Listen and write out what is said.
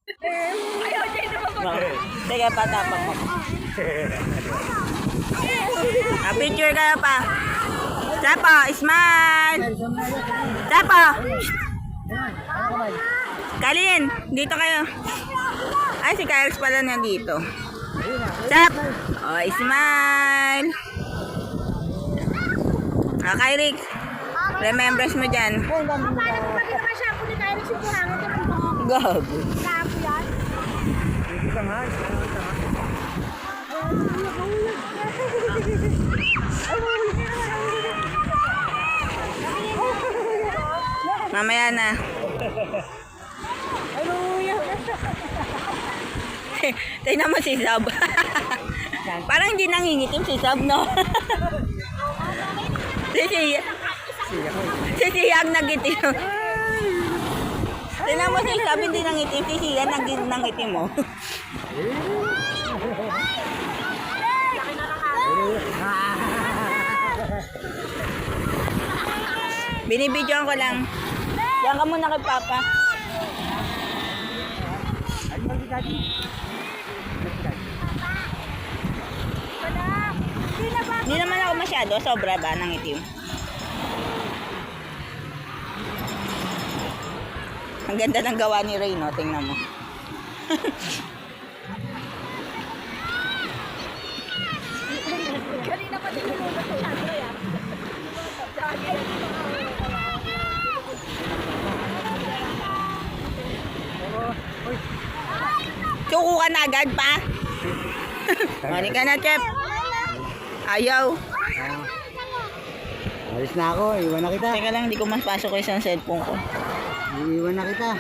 Ayaw dyan naman. Sige, patapak mo. Picture kayo pa. Chapo, smile. Chapo. Kalin, dito kayo. Ay, si Kyle's pala nandito. Chap. Oh, smile. Okay, Rick. Remembrance mo dyan. Paano kung pwede naman siya kung tayo rin sipurangin ito ng buhok? Gago. Kapo yan? Mamaya na. Tingnan mo si Sab. Parang hindi nangingitim si Sab, no? Si Siya ang nagitim. Tingnan mo si Sab, hindi nangitim. Si Siya nangitim mo. Binibidyoan ko lang. Diyan ka muna kay Papa. Hindi naman ako masyado. Sobra ba ng itim? Ang ganda ng gawa ni Ray, no? Tingnan mo. Kanina pa din yung ulo ko yan. Suko ka na agad pa? Mali ka na, Chef. Ayaw. Alis na ako, iwan na kita. Teka lang, hindi ko mas pasok ko isang cellphone ko. Iwan na kita.